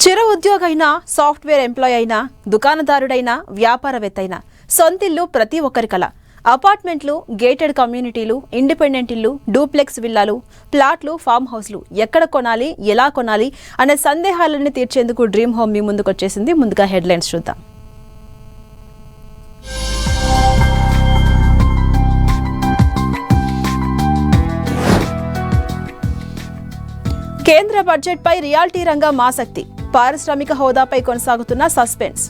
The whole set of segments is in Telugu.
చిరు ఉద్యోగైనా, సాఫ్ట్వేర్ ఎంప్లాయ్ అయినా, దుకాణదారుడైనా, వ్యాపారవేత్తైనా సొంతిల్లు ప్రతి ఒక్కరి కల. అపార్ట్మెంట్లు, గేటెడ్ కమ్యూనిటీలు, ఇండిపెండెంట్ ఇల్లు, డూప్లెక్స్ విల్లాలు, ప్లాట్లు, ఫామ్ హౌస్లు ఎక్కడ కొనాలి, ఎలా కొనాలి అనే సందేహాలన్నీ తీర్చేందుకు డ్రీమ్ హోమ్ మీ ముందుకొచ్చేసింది. ముందుగా హెడ్లైన్స్ చూద్దాం. కేంద్ర బడ్జెట్పై రియాల్టీ రంగం ఆసక్తి. పారిశ్రామిక హోదాపై కొనసాగుతున్న సస్పెన్స్.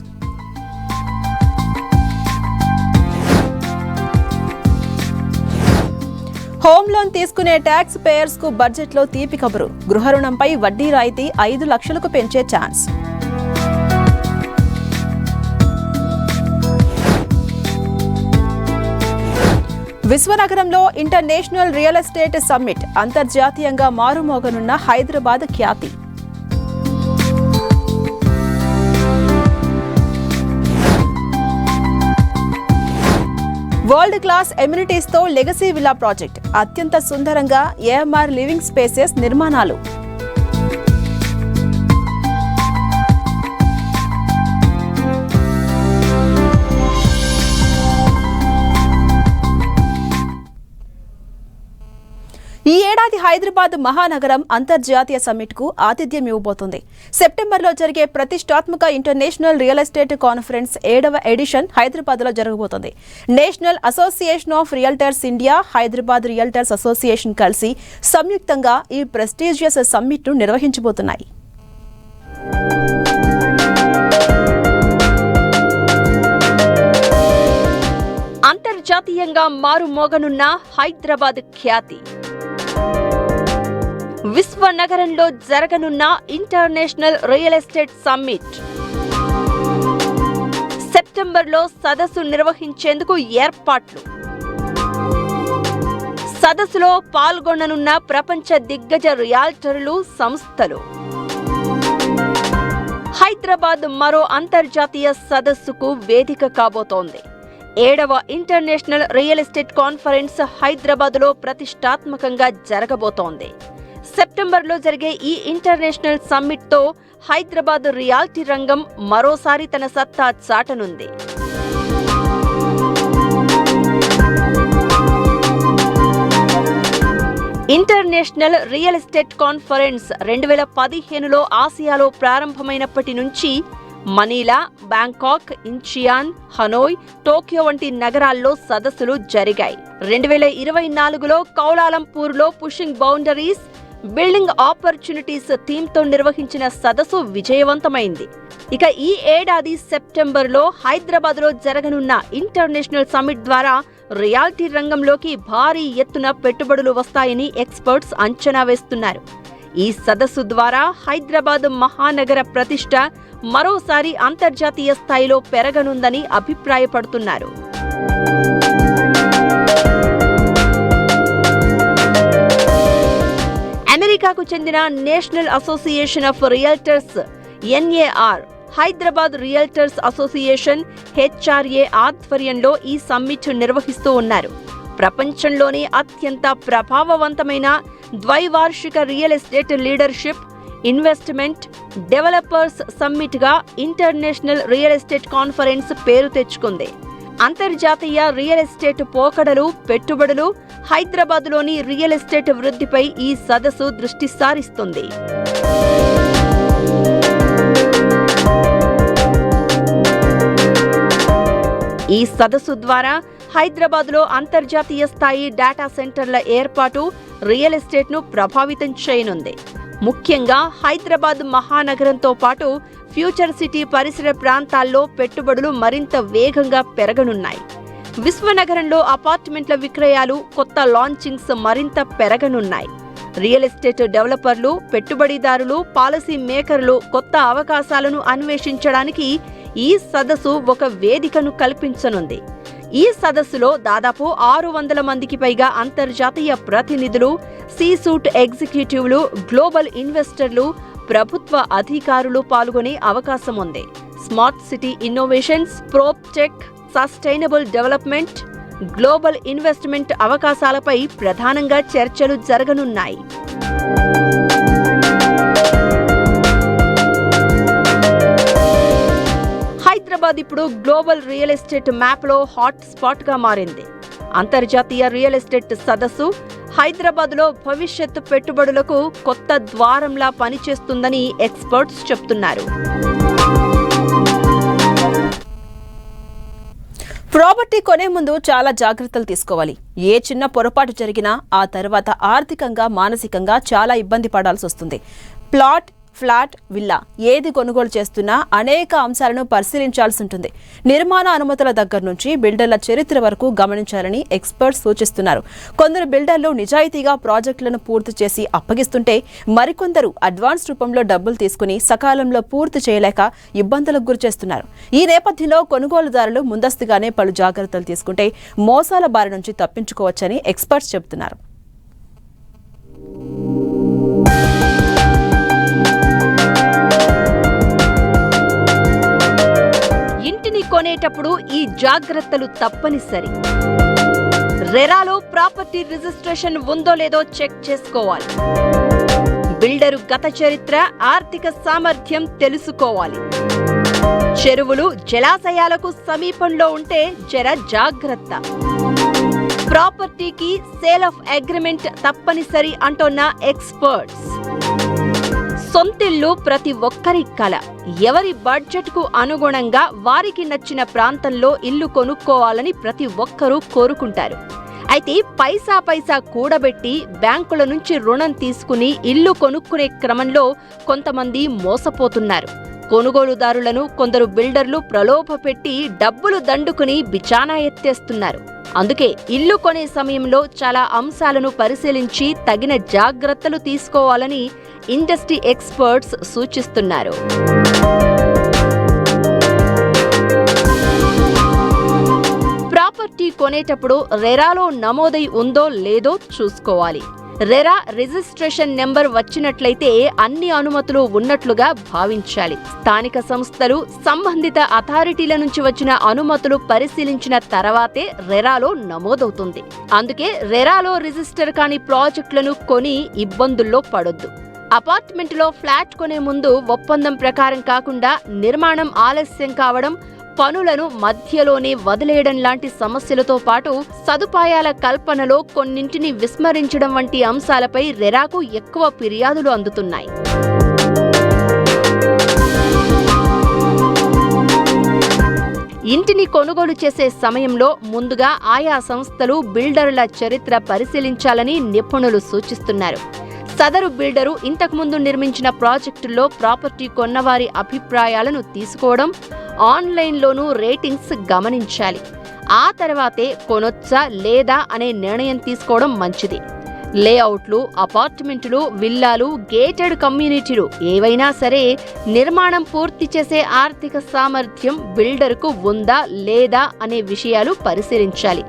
హోమ్ లోన్ తీసుకునే ట్యాక్స్ పేయర్స్ కు బడ్జెట్ లో తీపి కబురు. గృహ రుణంపై వడ్డీ రాయితీ 5 లక్షలకు పెంచే ఛాన్స్. విశ్వనగరంలో ఇంటర్నేషనల్ రియల్ ఎస్టేట్ సమ్మిట్. అంతర్జాతీయంగా మారుమోగనున్న హైదరాబాద్ ఖ్యాతి. వరల్డ్ క్లాస్ ఎమ్యూనిటీస్ తో లెగసీ విల్లా ప్రాజెక్ట్. అత్యంత సుందరంగా ఏఎంఆర్ లివింగ్ స్పేసెస్ నిర్మాణాలు. ఈ ఏడాది హైదరాబాద్ మహానగరం అంతర్జాతీయ సమ్మిట్ కు ఆతిథ్యం ఇవ్వబోతోంది. సెప్టెంబర్లో జరిగే ప్రతిష్టాత్మక ఇంటర్నేషనల్ రియల్ ఎస్టేట్ కాన్ఫరెన్స్ 7వ ఎడిషన్ హైదరాబాద్ లో జరగబోతోంది. National association of realtors India, Hyderabad realtors association కలిసి సంయుక్తంగా ఈ ప్రెస్టీజియస్ సమ్మిట్ ను నిర్వహించబోతున్నాయి. అంతర్జాతీయంగా మారుమోగనున్న హైదరాబాద్ ఖ్యాతి. విశ్వనగరంలో జరగనున్న ఇంటర్నేషనల్ రియల్ ఎస్టేట్ సమ్మిట్. సెప్టెంబర్లో సదస్సు నిర్వహించేందుకు ఏర్పాట్లు. సదస్సులో పాల్గొననున్న ప్రపంచ దిగ్గజ రియాల్టర్లు, సంస్థలు. హైదరాబాద్ మరో అంతర్జాతీయ సదస్సుకు వేదిక కాబోతోంది. 7వ ఇంటర్నేషనల్ రియల్ ఎస్టేట్ కాన్ఫరెన్స్ హైదరాబాద్లో ప్రతిష్టాత్మకంగా జరగబోతోంది. సెప్టెంబర్లో జరిగే ఈ ఇంటర్నేషనల్ సమ్మిట్తో హైదరాబాద్ రియాల్టీ రంగం మరోసారి తన సత్తా చాటనుంది. ఇంటర్నేషనల్ రియల్ ఎస్టేట్ కాన్ఫరెన్స్ 2015లో ఆసియాలో ప్రారంభమైనప్పటి నుంచి Manila, Bangkok, Incheon, Hanoi, Tokyo వంటి నగరాల్లో సదస్సులు జరిగాయి. 2024లో కౌలాలంపూర్లో పుషింగ్ బౌండరీస్, బిల్డింగ్ ఆపర్చునిటీస్ థీమ్తో నిర్వహించిన సదస్సు విజయవంతమైంది. ఇక ఈ ఏడాది సెప్టెంబర్లో హైదరాబాద్లో జరగనున్న ఇంటర్నేషనల్ సమ్మిట్ ద్వారా రియాల్టీ రంగంలోకి భారీ ఎత్తున పెట్టుబడులు వస్తాయని ఎక్స్పర్ట్స్ అంచనా వేస్తున్నారు. ఈ సదస్సు ద్వారా హైదరాబాద్ మహానగర ప్రతిష్ట మరోసారి అంతర్జాతీయ స్థాయిలో పెరగనుందని అభిప్రాయపడుతున్నారు. అమెరికాకు చెందిన national association of realtors NAR, Hyderabad realtors association HRA ఆధ్వర్యంలో ఈ సమ్మిట్ నిర్వహిస్తూ ఉన్నారు. ప్రపంచంలోని అత్యంత ప్రభావవంతమైన ద్వైవార్షిక real estate leadership, investment, developers సమ్మిట్గా ఇంటర్నేషనల్ రియల్ ఎస్టేట్ కాన్ఫరెన్స్ పేరు తెచ్చుకుంది. అంతర్జాతీయ రియల్ ఎస్టేట్ పోకడలు, పెట్టుబడులు, హైదరాబాద్లోని రియల్ ఎస్టేట్ వృద్ధిపై ఈ సదస్సు దృష్టి సారిస్తుంది. ఈ సదస్సు ద్వారా హైదరాబాద్లో అంతర్జాతీయ స్థాయి డేటా సెంటర్ల ఏర్పాటు రియల్ ఎస్టేట్ను ప్రభావితం చేయనుంది. ముఖ్యంగా హైదరాబాద్ మహానగరంతో పాటు ఫ్యూచర్ సిటీ పరిసర ప్రాంతాల్లో పెట్టుబడులు మరింత వేగంగా పెరగనున్నాయి. విశ్వనగరంలో అపార్ట్మెంట్ల విక్రయాలు, కొత్త లాంచింగ్స్ మరింత పెరగనున్నాయి. రియల్ ఎస్టేట్ డెవలపర్లు, పెట్టుబడిదారులు, పాలసీ మేకర్లు కొత్త అవకాశాలను అన్వేషించడానికి ఈ సదస్సు ఒక వేదికను కల్పించనుంది. ఈ సదస్సులో దాదాపు 600 మందికి పైగా అంతర్జాతీయ ప్రతినిధులు, సీ-సూట్ ఎగ్జిక్యూటివ్లు, గ్లోబల్ ఇన్వెస్టర్లు, ప్రభుత్వ అధికారులు పాల్గొనే అవకాశం ఉంది. Smart city innovations, proptech, sustainable development, global investment అవకాశాలపై ప్రధానంగా చర్చలు జరగనున్నాయి. హైదరాబాద్ ఇప్పుడు గ్లోబల్ రియల్ ఎస్టేట్ మ్యాప్లో హాట్ స్పాట్గా మారింది. అంతర్జాతీయ రియల్ ఎస్టేట్ సదస్సు హైదరాబాద్లో భవిష్యత్తు పెట్టుబడులకు కొత్త ద్వారంలా పనిచేస్తుందని ఎక్స్పర్ట్స్ చెప్తున్నారు. ప్రాపర్టీ కొనే ముందు చాలా జాగ్రత్తలు తీసుకోవాలి. ఏ చిన్న పొరపాటు జరిగినా ఆ తర్వాత ఆర్థికంగా, మానసికంగా చాలా ఇబ్బంది పడాల్సి వస్తుంది. ప్లాట్, ఫ్లాట్, విల్లా ఏది కొనుగోలు చేస్తున్నా అనేక అంశాలను పరిశీలించాల్సి ఉంటుంది. నిర్మాణ అనుమతుల దగ్గర నుంచి బిల్డర్ల చరిత్ర వరకు గమనించాలని ఎక్స్పర్ట్స్ సూచిస్తున్నారు. కొందరు బిల్డర్లు నిజాయితీగా ప్రాజెక్టులను పూర్తి చేసి అప్పగిస్తుంటే మరికొందరు అడ్వాన్స్ రూపంలో డబ్బులు తీసుకుని సకాలంలో పూర్తి చేయలేక ఇబ్బందులకు గురిచేస్తున్నారు. ఈ నేపథ్యంలో కొనుగోలుదారులు ముందస్తుగానే పలు జాగ్రత్తలు తీసుకుంటే మోసాల బారి నుంచి తప్పించుకోవచ్చని ఎక్స్పర్ట్స్ చెబుతున్నారు. ఇంటిని కొనేటప్పుడు ఈ జాగ్రత్తలు తప్పనిసరి. రెరాలో ప్రాపర్టీ రిజిస్ట్రేషన్ ఉందో లేదో చెక్ చేసుకోవాలి. బిల్డరు గత చరిత్ర, ఆర్థిక సామర్థ్యం తెలుసుకోవాలి. చెరువులు, జలాశయాలకు సమీపంలో ఉంటే జర జాగ్రత్త. ప్రాపర్టీకి సేల్ ఆఫ్ అగ్రిమెంట్ తప్పనిసరి అంటున్న ఎక్స్పర్ట్స్. సొంతిల్లు ప్రతి ఒక్కరి కల. ఎవరి బడ్జెట్కు అనుగుణంగా వారికి నచ్చిన ప్రాంతంలో ఇల్లు కొనుక్కోవాలని ప్రతి ఒక్కరూ కోరుకుంటారు. అయితే పైసా కూడబెట్టి బ్యాంకుల నుంచి రుణం తీసుకుని ఇల్లు కొనుక్కునే క్రమంలో కొంతమంది మోసపోతున్నారు. కొనుగోలుదారులను కొందరు బిల్డర్లు ప్రలోభపెట్టి డబ్బులు దండుకుని బిచానా ఎత్తేస్తున్నారు. అందుకే ఇల్లు కొనే సమయంలో చాలా అంశాలను పరిశీలించి తగిన జాగ్రత్తలు తీసుకోవాలని ఇండస్ట్రీ ఎక్స్పర్ట్స్ సూచిస్తున్నారు. ప్రాపర్టీ కొనేటప్పుడు రెరాలో నమోదై ఉందో లేదో చూసుకోవాలి. రెరా రిజిస్ట్రేషన్ నెంబర్ వచ్చినట్లయితే అన్ని అనుమతులు ఉన్నట్లుగా భావించాలి. స్థానిక సంస్థలు, సంబంధిత అథారిటీల నుంచి వచ్చిన అనుమతులు పరిశీలించిన తర్వాతే రెరాలో నమోదవుతుంది. అందుకే రెరాలో రిజిస్టర్ కాని ప్రాజెక్టులను కొని ఇబ్బందుల్లో పడొద్దు. అపార్ట్మెంట్లో ఫ్లాట్ కొనే ముందు ఒప్పందం ప్రకారం కాకుండా నిర్మాణం ఆలస్యం కావడం, పనులను మధ్యలోనే వదిలేయడం లాంటి సమస్యలతో పాటు సదుపాయాల కల్పనలో కొన్నింటిని విస్మరించడం వంటి అంశాలపై రెరాకు ఎక్కువ ఫిర్యాదులు అందుతున్నాయి. ఇంటిని కొనుగోలు చేసే సమయంలో ముందుగా ఆయా సంస్థలు, బిల్డర్ల చరిత్ర పరిశీలించాలని నిపుణులు సూచిస్తున్నారు. సదరు బిల్డరు ఇంతకుముందు నిర్మించిన ప్రాజెక్టుల్లో ప్రాపర్టీ కొన్నవారి అభిప్రాయాలను తీసుకోవడం, ఆన్లైన్లోనూ రేటింగ్స్ గమనించాలి. ఆ తర్వాతే కొనొచ్చా లేదా అనే నిర్ణయం తీసుకోవడం మంచిది. లేఅవుట్లు, అపార్ట్మెంటులు, విల్లాలు, గేటెడ్ కమ్యూనిటీలు ఏవైనా సరే నిర్మాణం పూర్తి చేసే ఆర్థిక సామర్థ్యం బిల్డర్కు ఉందా లేదా అనే విషయాలు పరిశీలించాలి.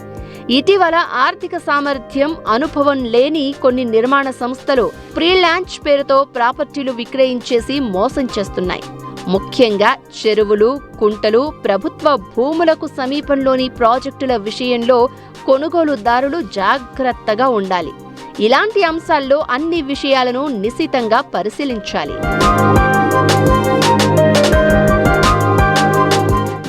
ఇటీవల ఆర్థిక సామర్థ్యం, అనుభవం లేని కొన్ని నిర్మాణ సంస్థలు ప్రీ లాంచ్ పేరుతో ప్రాపర్టీలు విక్రయించేసి మోసం చేస్తున్నాయి. ముఖ్యంగా చెరువులు, కుంటలు, ప్రభుత్వ భూములకు సమీపంలోని ప్రాజెక్టుల విషయంలో కొనుగోలుదారులు జాగ్రత్తగా ఉండాలి. ఇలాంటి అంశాల్లో అన్ని విషయాలను నిశితంగా పరిశీలించాలి.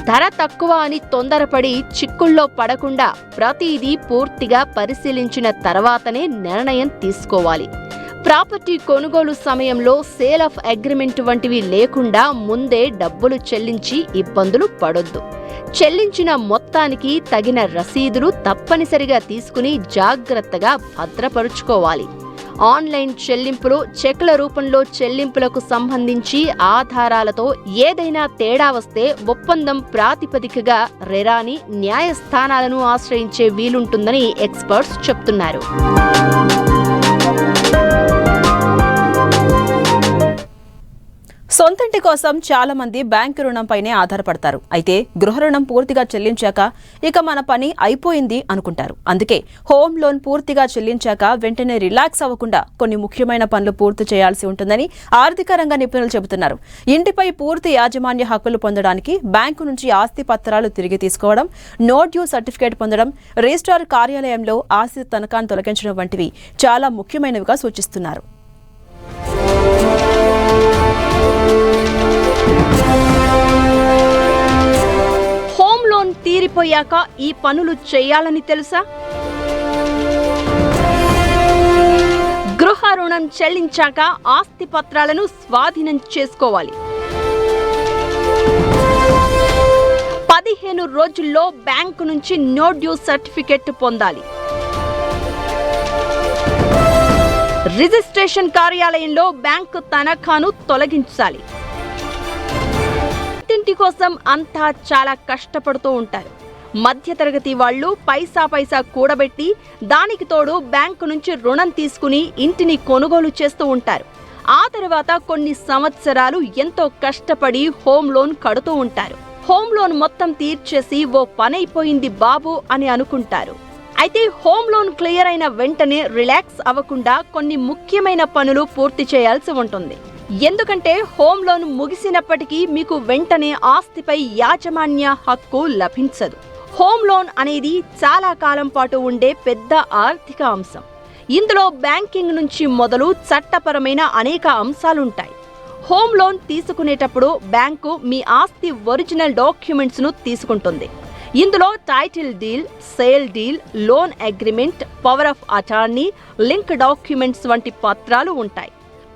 ధర తక్కువ అని తొందరపడి చిక్కుల్లో పడకుండా ప్రతిదీ పూర్తిగా పరిశీలించిన తర్వాతనే నిర్ణయం తీసుకోవాలి. ప్రాపర్టీ కొనుగోలు సమయంలో సేల్ ఆఫ్ అగ్రిమెంట్ వంటివి లేకుండా ముందే డబ్బులు చెల్లించి ఇబ్బందులు పడొద్దు. చెల్లించిన మొత్తానికి తగిన రసీదులు తప్పనిసరిగా తీసుకుని జాగ్రత్తగా భద్రపరుచుకోవాలి. ఆన్లైన్ చెల్లింపులు, చెక్ల రూపంలో చెల్లింపులకు సంబంధించి ఆధారాలతో ఏదైనా తేడా వస్తే ఒప్పందం ప్రాతిపదికగా రెరాని, న్యాయస్థానాలను ఆశ్రయించే వీలుంటుందని ఎక్స్పర్ట్స్ చెప్తున్నారు. సొంతంటి కోసం చాలా మంది బ్యాంకు రుణంపైనే ఆధారపడతారు. అయితే గృహ రుణం పూర్తిగా చెల్లించాక ఇక మన పని అయిపోయింది అనుకుంటారు. అందుకే హోమ్ లోన్ పూర్తిగా చెల్లించాక వెంటనే రిలాక్స్ అవ్వకుండా కొన్ని ముఖ్యమైన పనులు పూర్తి చేయాల్సి ఉంటుందని ఆర్థిక రంగ నిపుణులు చెబుతున్నారు. ఇంటిపై పూర్తి యాజమాన్య హక్కులు పొందడానికి బ్యాంకు నుంచి ఆస్తి పత్రాలు తిరిగి తీసుకోవడం, నో డ్యూ సర్టిఫికేట్ పొందడం, రిజిస్ట్రార్ కార్యాలయంలో ఆస్తి తనఖాను తొలగించడం వంటివి చాలా ముఖ్యమైనవిగా సూచిస్తున్నారు. అయిపోయాక ఈ పనులు చేయాలని తెలుసా? గృహ రుణం చెల్లించాక ఆస్తి పత్రాలను స్వాధీనం చేసుకోవాలి. 15 రోజుల్లో బ్యాంకు నుంచి నో డ్యూ సర్టిఫికెట్ పొందాలి. రిజిస్ట్రేషన్ కార్యాలయంలో బ్యాంకు తనఖాను తొలగించాలి. ఇంటి కోసం అంతా చాలా కష్టపడుతూ ఉంటారు. మధ్యతరగతి వాళ్ళు పైసా కూడబెట్టి దానికి తోడు బ్యాంకు నుంచి రుణం తీసుకుని ఇంటిని కొనుగోలు చేస్తూ ఉంటారు. ఆ తర్వాత కొన్ని సంవత్సరాలు ఎంతో కష్టపడి హోమ్ లోన్ కడుతూ ఉంటారు. హోమ్ లోన్ మొత్తం తీర్చేసి ఓ పనైపోయింది బాబు అని అనుకుంటారు. అయితే హోమ్ లోన్ క్లియర్ అయిన వెంటనే రిలాక్స్ అవ్వకుండా కొన్ని ముఖ్యమైన పనులు పూర్తి చేయాల్సి ఉంటుంది. ఎందుకంటే హోమ్ లోన్ ముగిసినప్పటికీ మీకు వెంటనే ఆస్తిపై యాజమాన్య హక్కు లభించదు. హోమ్ లోన్ అనేది చాలా కాలం పాటు ఉండే పెద్ద ఆర్థిక అంశం. ఇందులో బ్యాంకింగ్ నుంచి మొదలు చట్టపరమైన అనేక అంశాలుంటాయి. హోమ్ లోన్ తీసుకునేటప్పుడు బ్యాంకు మీ ఆస్తి ఒరిజినల్ డాక్యుమెంట్స్ ను తీసుకుంటుంది. ఇందులో title deal, sale deal, loan agreement, power of attorney, link documents వంటి పత్రాలు ఉంటాయి.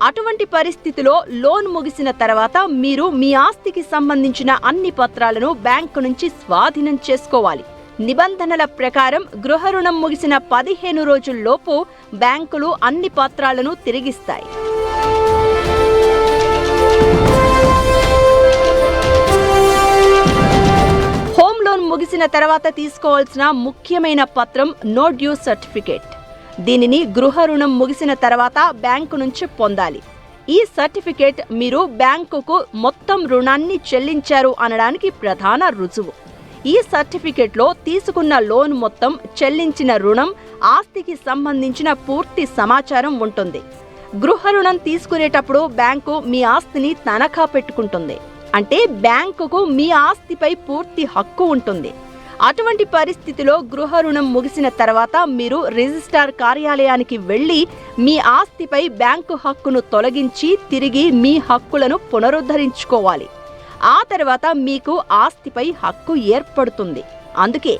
అటువంటి పరిస్థితిలో లోన్ ముగిసిన తర్వాత మీరు మీ ఆస్తికి సంబంధించిన అన్ని పత్రాలను బ్యాంకు నుంచి స్వాధీనం చేసుకోవాలి. నిబంధనల ప్రకారం గృహ రుణం ముగిసిన 15 రోజుల్లోపు బ్యాంకులు అన్ని పత్రాలను తిరిగిస్తాయి. హోమ్ లోన్ ముగిసిన తర్వాత తీసుకోవాల్సిన ముఖ్యమైన పత్రం నో డ్యూ సర్టిఫికేట్. దీనిని గృహ రుణం ముగిసిన తర్వాత బ్యాంకు నుంచి పొందాలి. ఈ సర్టిఫికేట్ మీరు బ్యాంకుకు మొత్తం రుణాన్ని చెల్లించారు అనడానికి ప్రధాన రుజువు. ఈ సర్టిఫికేట్లో తీసుకున్న లోన్ మొత్తం, చెల్లించిన రుణం, ఆస్తికి సంబంధించిన పూర్తి సమాచారం ఉంటుంది. గృహ రుణం తీసుకునేటప్పుడు బ్యాంకు మీ ఆస్తిని తనఖా పెట్టుకుంటుంది. అంటే బ్యాంకుకు మీ ఆస్తిపై పూర్తి హక్కు ఉంటుంది. అటువంటి పరిస్థితిలో గృహ రుణం ముగిసిన తర్వాత మీరు రిజిస్ట్రార్ కార్యాలయానికి వెళ్లి మీ ఆస్తిపై బ్యాంకు హక్కును తొలగించి తిరిగి మీ హక్కులను పునరుద్ధరించుకోవాలి. ఆ తర్వాత మీకు ఆస్తిపై హక్కు ఏర్పడుతుంది. అందుకే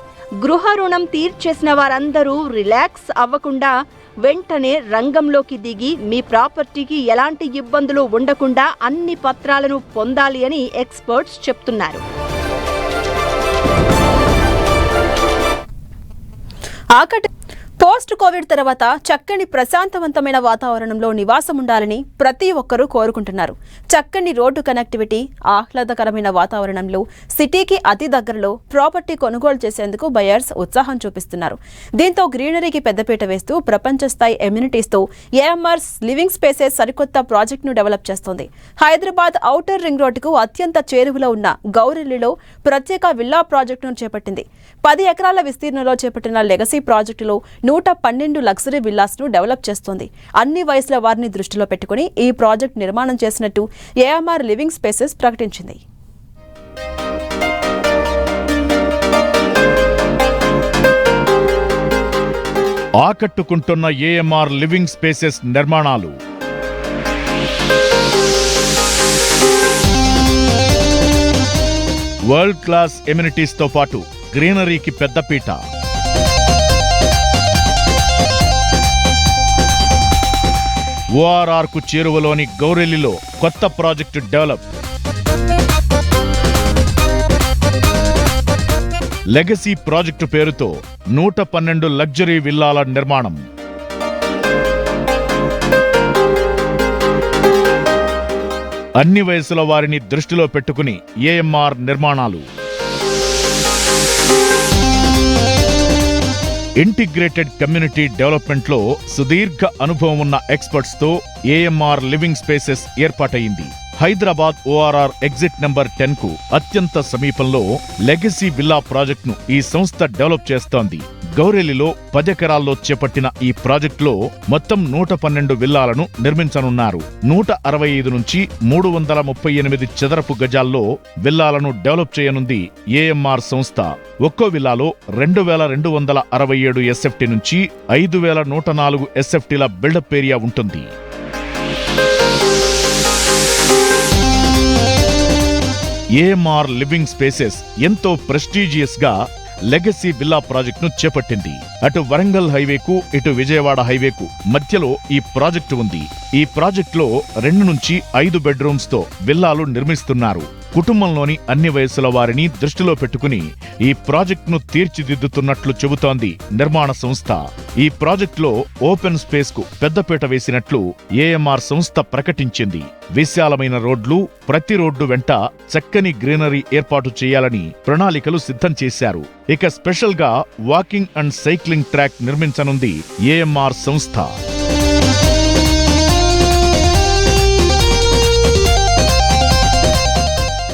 గృహ రుణం తీర్చేసిన వారందరూ రిలాక్స్ అవ్వకుండా వెంటనే రంగంలోకి దిగి మీ ప్రాపర్టీకి ఎలాంటి ఇబ్బందులు ఉండకుండా అన్ని పత్రాలను పొందాలి అని ఎక్స్పర్ట్స్ చెప్తున్నారు. పోస్ట్ కోవిడ్ తర్వాత చక్కని ప్రశాంతవంతమైన వాతావరణంలో నివాసం ఉండాలని ప్రతి ఒక్కరూ కోరుకుంటున్నారు. చక్కని రోడ్డు కనెక్టివిటీ, ఆహ్లాదకరమైన వాతావరణంలో సిటీకి అతి దగ్గరలో ప్రాపర్టీ కొనుగోలు చేసేందుకు బయర్స్ ఉత్సాహం చూపిస్తున్నారు. దీంతో గ్రీనరీకి పెద్దపీట వేస్తూ ప్రపంచ స్థాయి ఎమ్యూనిటీస్తో ఏఎంఆర్ లివింగ్ స్పేసెస్ సరికొత్త ప్రాజెక్టును డెవలప్ చేస్తోంది. హైదరాబాద్ ఔటర్ రింగ్ రోడ్డుకు అత్యంత చేరువలో ఉన్న గౌరెల్లిలో ప్రత్యేక విల్లా ప్రాజెక్టును చేపట్టింది. 10 ఎకరాల విస్తీర్ణంలో చేపట్టిన లెగసీ ప్రాజెక్టులో 112 లగ్జరీ విల్లాస్ ను డెవలప్ చేస్తోంది. అన్ని వయసుల వారిని దృష్టిలో పెట్టుకుని ఈ ప్రాజెక్ట్ నిర్మాణం చేసినట్టు ఏఎంఆర్ లివింగ్ స్పేసెస్ ప్రకటించింది. ఆకట్టుకుంటున్న ఏఎంఆర్ లివింగ్ స్పేసెస్ నిర్మాణాలు వరల్డ్ క్లాస్ ఎమ్యూనిటీస్ తో పాటు గ్రీనరీకి పెద్దపీట. ఓఆర్ఆర్ కు చేరువలోని గౌరెల్లిలో కొత్త ప్రాజెక్టు డెవలప్. లెగసీ ప్రాజెక్టు పేరుతో 112 లగ్జరీ విల్లాల నిర్మాణం. అన్ని వయసుల వారిని దృష్టిలో పెట్టుకుని ఏఎంఆర్ నిర్మాణాలు. ఇంటిగ్రేటెడ్ కమ్యూనిటీ డెవలప్మెంట్లో సుదీర్ఘ అనుభవం ఉన్న ఎక్స్పర్ట్స్ తో ఏఎంఆర్ లివింగ్ స్పేసెస్ ఏర్పాటయింది. హైదరాబాద్ ఓఆర్ఆర్ ఎగ్జిట్ నెంబర్ 10 కు అత్యంత సమీపంలో లెగసీ విల్లా ప్రాజెక్టును ఈ సంస్థ డెవలప్ చేస్తోంది. గౌరెల్లిలో 10 ఎకరాల్లో చేపట్టిన ఈ ప్రాజెక్టులో మొత్తం 112 విల్లాలను నిర్మించనున్నారు. 165 నుంచి 338 చదరపు గజాల్లో విల్లాలను డెవలప్ చేయనుంది ఏఎంఆర్ సంస్థ. ఒక్కో విల్లాలో 2267 ఎస్ఎఫ్టీ నుంచి 5104 ఎస్ఎఫ్టీల బిల్డప్ ఏరియా ఉంటుంది. ఏఎంఆర్ లివింగ్ స్పేసెస్ ఎంతో ప్రెస్టీజియస్ గా లెగసీ విల్లా ప్రాజెక్టును చేపట్టింది. అటు వరంగల్ హైవేకు ఇటు విజయవాడ హైవేకు మధ్యలో ఈ ప్రాజెక్టు ఉంది. ఈ ప్రాజెక్టులో 2 నుంచి 5 బెడ్రూమ్స్ తో విల్లాలు నిర్మిస్తున్నారు. కుటుంబంలోని అన్ని వయసుల వారిని దృష్టిలో పెట్టుకుని ఈ ప్రాజెక్టును తీర్చిదిద్దుతున్నట్లు చెబుతోంది నిర్మాణ సంస్థ. ఈ ప్రాజెక్టులో ఓపెన్ స్పేస్ కు పెద్దపీట వేసినట్లు ఏఎంఆర్ సంస్థ ప్రకటించింది. విశాలమైన రోడ్లు, ప్రతి రోడ్డు వెంట చక్కని గ్రీనరీ ఏర్పాటు చేయాలని ప్రణాళికలు సిద్ధం చేశారు. ఇక స్పెషల్ గా వాకింగ్ అండ్ సైక్లింగ్ ట్రాక్ నిర్మించనుంది ఏఎంఆర్ సంస్థ.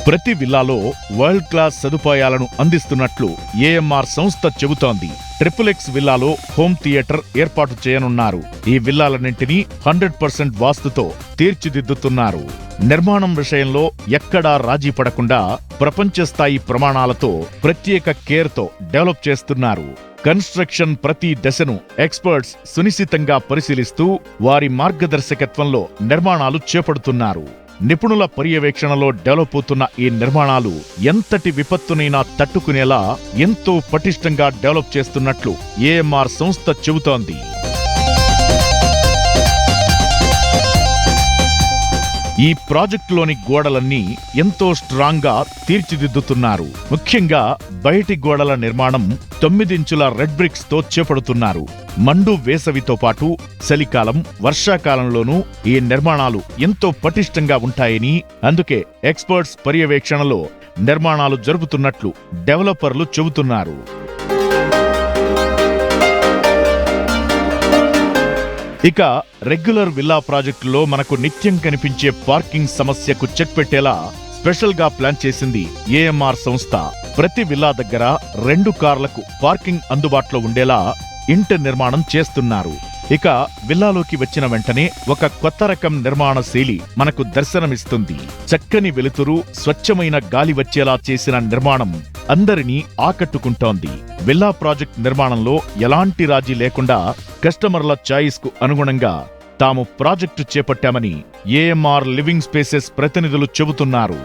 ప్రతి విల్లాలో వరల్డ్ క్లాస్ సదుపాయాలను అందిస్తున్నట్లు ఏఎంఆర్ సంస్థ చెబుతోంది. ట్రిపుల్-ఎక్స్ విల్లాలో హోమ్ థియేటర్ ఏర్పాటు చేయనున్నారు. ఈ విల్లాలన్నింటినీ 100% వాస్తుతో తీర్చిదిద్దుతున్నారు. నిర్మాణం విషయంలో ఎక్కడా రాజీ పడకుండా ప్రపంచ స్థాయి ప్రమాణాలతో ప్రత్యేక కేర్తో డెవలప్ చేస్తున్నారు. కన్స్ట్రక్షన్ ప్రతి దశను ఎక్స్పర్ట్స్ సునిశితంగా పరిశీలిస్తూ వారి మార్గదర్శకత్వంలో నిర్మాణాలు చేపడుతున్నారు. నిపుణుల పర్యవేక్షణలో డెవలప్ అవుతున్న ఈ నిర్మాణాలు ఎంతటి విపత్తునైనా తట్టుకునేలా ఎంతో పటిష్టంగా డెవలప్ చేస్తున్నట్లు ఏఎంఆర్ సంస్థ చెబుతోంది. ఈ ప్రాజెక్టులోని గోడలన్నీ ఎంతో స్ట్రాంగ్ గా తీర్చిదిద్దుతున్నారు. ముఖ్యంగా బయటి గోడల నిర్మాణం 9 ఇంచుల రెడ్ బ్రిక్స్ తో చేపడుతున్నారు. మండు వేసవితో పాటు చలికాలం, వర్షాకాలంలోనూ ఈ నిర్మాణాలు ఎంతో పటిష్టంగా ఉంటాయని, అందుకే ఎక్స్పర్ట్స్ పర్యవేక్షణలో నిర్మాణాలు జరుపుతున్నట్లు డెవలపర్లు చెబుతున్నారు. ఇక రెగ్యులర్ విల్లా ప్రాజెక్టులో మనకు నిత్యం కనిపించే పార్కింగ్ సమస్యకు చెక్ పెట్టేలా స్పెషల్ గా ప్లాన్ చేసింది ఏఎంఆర్ సంస్థ. ప్రతి విల్లా దగ్గర 2 కార్లకు పార్కింగ్ అందుబాటులో ఉండేలా ఇంటి నిర్మాణం చేస్తున్నారు. ఇక విల్లాలోకి వచ్చిన వెంటనే ఒక కొత్త రకం నిర్మాణ శైలి మనకు దర్శనమిస్తుంది. చక్కని వెలుతురు, స్వచ్ఛమైన గాలి వచ్చేలా చేసిన నిర్మాణం అందరినీ ఆకట్టుకుంటోంది. విల్లా ప్రాజెక్ట్ నిర్మాణంలో ఎలాంటి రాజీ లేకుండా కస్టమర్ల చాయిస్ కు అనుగుణంగా తాము ప్రాజెక్టు చేపట్టామని ఏఎంఆర్ లివింగ్ స్పేసెస్ ప్రతినిధులు చెబుతున్నారు.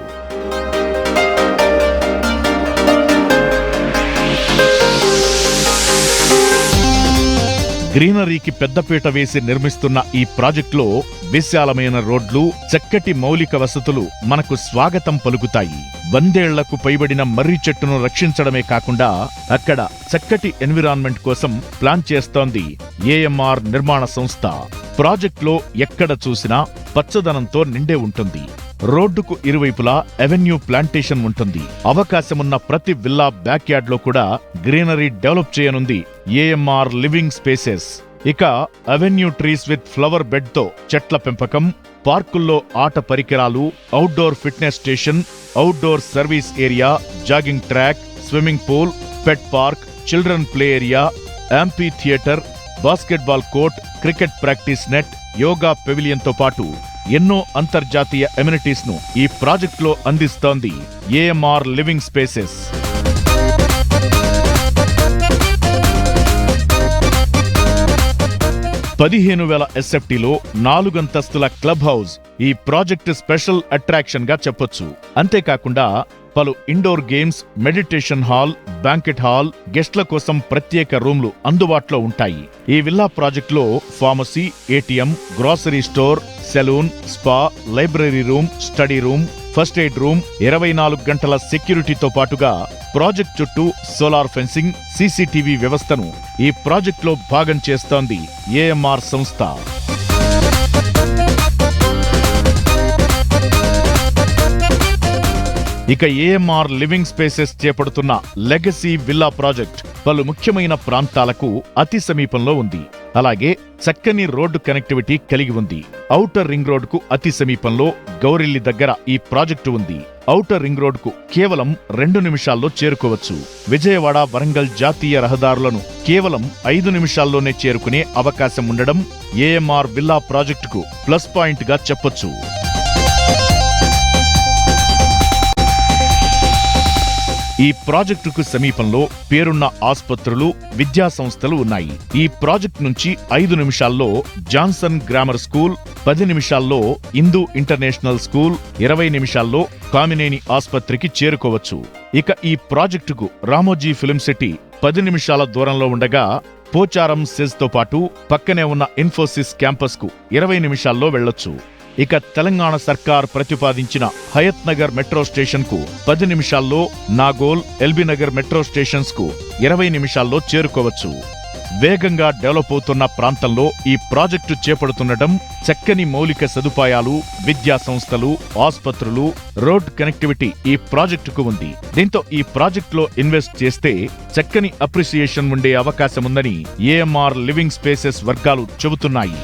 గ్రీనరీకి పెద్దపీట వేసి నిర్మిస్తున్న ఈ ప్రాజెక్టులో విశాలమైన రోడ్లు, చక్కటి మౌలిక వసతులు మనకు స్వాగతం పలుకుతాయి. 100 ఏళ్లకు పైబడిన మర్రి చెట్టును రక్షించడమే కాకుండా అక్కడ చక్కటి ఎన్విరాన్మెంట్ కోసం ప్లాన్ చేస్తోంది ఏఎంఆర్ నిర్మాణ సంస్థ. ప్రాజెక్టులో ఎక్కడ చూసినా పచ్చదనంతో నిండే ఉంటుంది. రోడ్డుకు ఇరువైపులా అవెన్యూ ప్లాంటేషన్ ఉంటుంది. అవకాశమున్న ప్రతి విల్లా బ్యాక్ యార్డ్ లో కూడా గ్రీనరీ డెవలప్ చేయనుంది ఏఎంఆర్ లివింగ్ స్పేసెస్. ఇక avenue trees with flower bed తో చెట్ల పెంపకం, పార్కుల్లో ఆట పరికరాలు, outdoor fitness station, outdoor service area, jogging track, swimming pool, pet park, children play area, amphitheatre, basketball court, cricket practice net, yoga pavilion తో పాటు ఎన్నో అంతర్జాతీయ ఎమ్యూనిటీస్ ను ఈ ప్రాజెక్టులో అందిస్తోంది ఏఎంఆర్ లివింగ్ స్పేసెస్. $15,000 ఎస్ఎఫ్టీలో 4 అంతస్తుల క్లబ్ హౌస్ ఈ ప్రాజెక్టు స్పెషల్ అట్రాక్షన్ గా చెప్పొచ్చు. అంతేకాకుండా పలు indoor games, meditation hall, banquet hall, గెస్ట్ల కోసం ప్రత్యేక రూమ్లు అందుబాటులో ఉంటాయి. ఈ విల్లా ప్రాజెక్టులో pharmacy, ATM, grocery store, salon, spa, library room, study room, first aid room, 24 గంటల సెక్యూరిటీతో పాటుగా ప్రాజెక్ట్ చుట్టూ సోలార్ ఫెన్సింగ్, సీసీటీవీ వ్యవస్థను ఈ ప్రాజెక్టులో భాగం చేస్తోంది ఏఎంఆర్ సంస్థ. ఇక ఏఎంఆర్ లివింగ్ స్పేసెస్ చేపడుతున్న లెగసీ విల్లా ప్రాజెక్ట్ పలు ముఖ్యమైన ప్రాంతాలకు అతి సమీపంలో ఉంది. అలాగే చక్కని రోడ్డు కనెక్టివిటీ కలిగి ఉంది. ఔటర్ రింగ్ రోడ్డుకు అతి సమీపంలో గౌరిల్లి దగ్గర ఈ ప్రాజెక్టు ఉంది. ఔటర్ రింగ్ రోడ్డుకు కేవలం 2 నిమిషాల్లో చేరుకోవచ్చు. విజయవాడ, వరంగల్ జాతీయ రహదారులను కేవలం 5 నిమిషాల్లోనే చేరుకునే అవకాశం ఉండడం ఏఎంఆర్ విల్లా ప్రాజెక్టుకు ప్లస్ పాయింట్ గా చెప్పొచ్చు. ఈ ప్రాజెక్టుకు సమీపంలో పేరున్న ఆస్పత్రులు, విద్యా సంస్థలు ఉన్నాయి. ఈ ప్రాజెక్టు నుంచి 5 నిమిషాల్లో జాన్సన్ గ్రామర్ స్కూల్, 10 నిమిషాల్లో హిందూ ఇంటర్నేషనల్ స్కూల్, 20 నిమిషాల్లో కామినేని ఆస్పత్రికి చేరుకోవచ్చు. ఇక ఈ ప్రాజెక్టుకు రామోజీ ఫిల్మ్ సిటీ 10 నిమిషాల దూరంలో ఉండగా పోచారం సెజ్ తో పాటు పక్కనే ఉన్న ఇన్ఫోసిస్ క్యాంపస్ కు 20 నిమిషాల్లో వెళ్లొచ్చు. ఇక తెలంగాణ సర్కార్ ప్రతిపాదించిన హయత్ నగర్ మెట్రో స్టేషన్ కు 10 నిమిషాల్లో, Nagole, LB Nagar metro stations కు 20 నిమిషాల్లో చేరుకోవచ్చు. వేగంగా డెవలప్ అవుతున్న ప్రాంతంలో ఈ ప్రాజెక్టు చేపడుతుండటం చక్కని మౌలిక సదుపాయాలు, విద్యా సంస్థలు, ఆస్పత్రులు, రోడ్ కనెక్టివిటీ ఈ ప్రాజెక్టుకు ఉంది. దీంతో ఈ ప్రాజెక్టులో ఇన్వెస్ట్ చేస్తే చక్కని అప్రిసియేషన్ ఉండే అవకాశముందని ఏఎంఆర్ లివింగ్ స్పేసెస్ వర్గాలు చెబుతున్నాయి.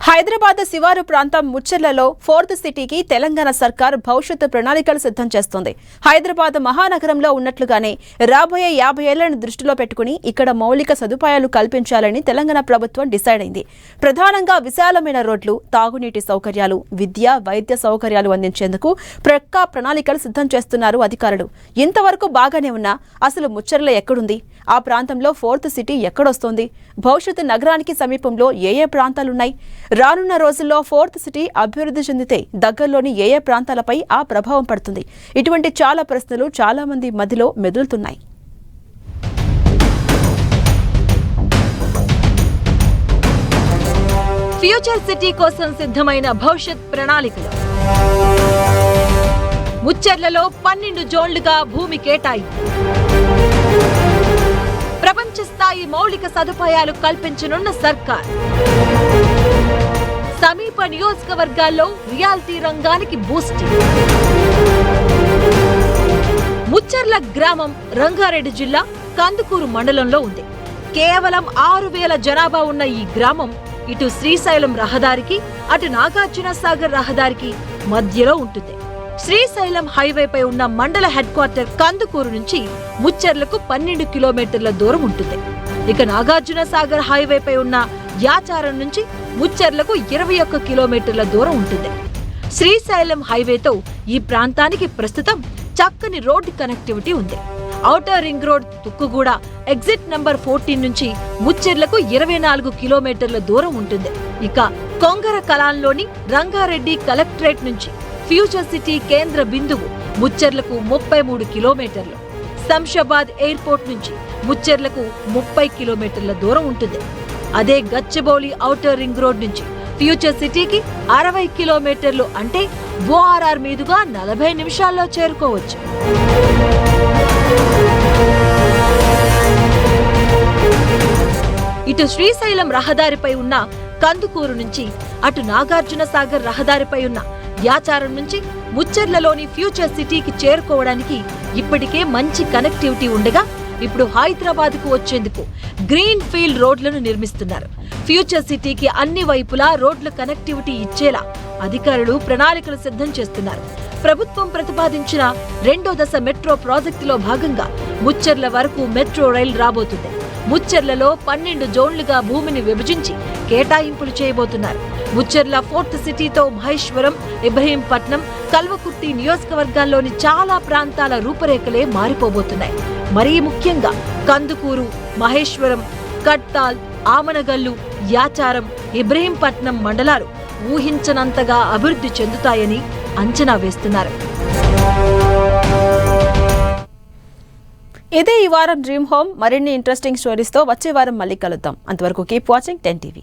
హైదరాబాద్ శివారు ప్రాంతం ముచ్చెర్లలో 4th సిటీకి తెలంగాణ సర్కార్ భవిష్యత్తు ప్రణాళికలు సిద్ధం చేస్తోంది. హైదరాబాద్ మహానగరంలో ఉన్నట్లుగానే రాబోయే 50 ఏళ్లను దృష్టిలో పెట్టుకుని ఇక్కడ మౌలిక సదుపాయాలు కల్పించాలని తెలంగాణ ప్రభుత్వం డిసైడ్ అయింది. ప్రధానంగా విశాలమైన రోడ్లు, తాగునీటి సౌకర్యాలు, విద్య, వైద్య సౌకర్యాలు అందించేందుకు ప్రక్కా ప్రణాళికలు సిద్ధం చేస్తున్నారు అధికారులు. ఇంతవరకు బాగానే ఉన్నా అసలు ముచ్చెర్ల ఎక్కడుంది? ఆ ప్రాంతంలో 4th సిటీ ఎక్కడొస్తోంది? భవిష్యత్తు నగరానికి సమీపంలో ఏ ప్రాంతాలున్నాయి? రానున్న రోజుల్లో 4th సిటీ అభివృద్ధి చెందితే దగ్గరలోని ఏ ప్రాంతాలపై ఆ ప్రభావం పడుతుంది? ఇటువంటి చాలా ప్రశ్నలు చాలా మంది మధ్యలో మెదులుతున్నాయి. ఫ్యూచర్ సిటీ కోసం సిద్ధమైన భవిష్యత్ ప్రణాళికలు. ముచ్చెర్లలో 12 జోన్లుగా భూమి కేటాయింపు. ప్రపంచ స్థాయి మౌలిక సదుపాయాలు కల్పించనున్న సర్కార్. సమీప నియోజకవర్గాల్లో రియాలిటీ రంగానికి బూస్టింగ్. ముచ్చెర్ల గ్రామం రంగారెడ్డి జిల్లా కందుకూరు మండలంలో ఉంది. కేవలం 6000 జనాభా ఉన్న ఈ గ్రామం ఇటు శ్రీశైలం రహదారికి, అటు నాగార్జున సాగర్ రహదారికి మధ్యలో ఉంటుంది. శ్రీశైలం హైవేపై ఉన్న మండల హెడ్ క్వార్టర్ కందుకూరు నుంచి ముచ్చెర్లకు 12 కిలోమీటర్ల దూరం ఉంటుంది. ఇక నాగార్జున సాగర్ హైవేపై ఉన్న యాచారం నుంచి ముచ్చెర్లకు 21 కిలోమీటర్ల దూరం ఉంటుంది. శ్రీశైలం హైవేతో ఈ ప్రాంతానికి ప్రస్తుతం చక్కని రోడ్డు కనెక్టివిటీ ఉంది. Outer ring road Tukkuguda exit number 14 నుంచి ముచ్చెర్లకు 24 కిలోమీటర్ల దూరం ఉంటుంది. ఇక కొంగర కలాన్లోని రంగారెడ్డి కలెక్టరేట్ నుంచి ఫ్యూచర్ సిటీ కేంద్ర బిందువు ముచ్చెర్లకు 33 కిలోమీటర్లు. శంషాబాద్ ఎయిర్పోర్ట్ నుంచి ముచ్చెర్లకు 30 కిలోమీటర్ల దూరం ఉంటుంది. అదే గచ్చిబౌలి ఔటర్ రింగ్ రోడ్ నుంచి ఫ్యూచర్ సిటీకి 60 కిలోమీటర్లు, అంటే ఓఆర్ఆర్ మీదుగా 40 నిమిషాల్లో చేరుకోవచ్చు. ఇటు శ్రీశైలం రహదారిపై ఉన్న కందుకూరు నుంచి, అటు నాగార్జున సాగర్ రహదారిపై ఉన్న యాచారం నుంచి ముచ్చెర్లలోని ఫ్యూచర్ సిటీకి చేరుకోవడానికి ఇప్పటికే మంచి కనెక్టివిటీ ఉండగా ఇప్పుడు హైదరాబాద్ కు వచ్చేందుకు గ్రీన్ ఫీల్డ్ రోడ్లను నిర్మిస్తున్నారు. ఫ్యూచర్ సిటీకి అన్ని వైపులా రోడ్ల కనెక్టివిటీ ఇచ్చేలా అధికారులు ప్రణాళికలు సిద్ధం చేస్తున్నారు. ప్రభుత్వం ప్రతిపాదించిన 2వ దశ మెట్రో ప్రాజెక్టులో భాగంగా ముచ్చెర్ల వరకు మెట్రో రైలు రాబోతుంది. ముచ్చెర్లలో 12 జోన్లుగా భూమిని విభజించి కేటాయింపులు చేయబోతున్నారు. ముచ్చెర్ల 4th సిటీతో మహేశ్వరం, ఇబ్రహీంపట్నం, కల్వకుర్తి నియోజకవర్గాల్లోని చాలా ప్రాంతాల రూపురేఖలే మారిపోబోతున్నాయి. మరీ ముఖ్యంగా కందుకూరు, మహేశ్వరం, కట్టాల్, ఆమనగల్లు, యాచారం, ఇబ్రహీంపట్నం మండలాలు ఊహించనంతగా అభివృద్ధి చెందుతాయని అంచనా వేస్తున్నారు. ఇదే ఈ వారం డ్రీమ్ హోమ్. మరిన్ని ఇంట్రెస్టింగ్ స్టోరీస్ తో వచ్చే వారం మళ్ళీ కలుద్దాం. అంతవరకు కీప్ వాచింగ్ 10 TV.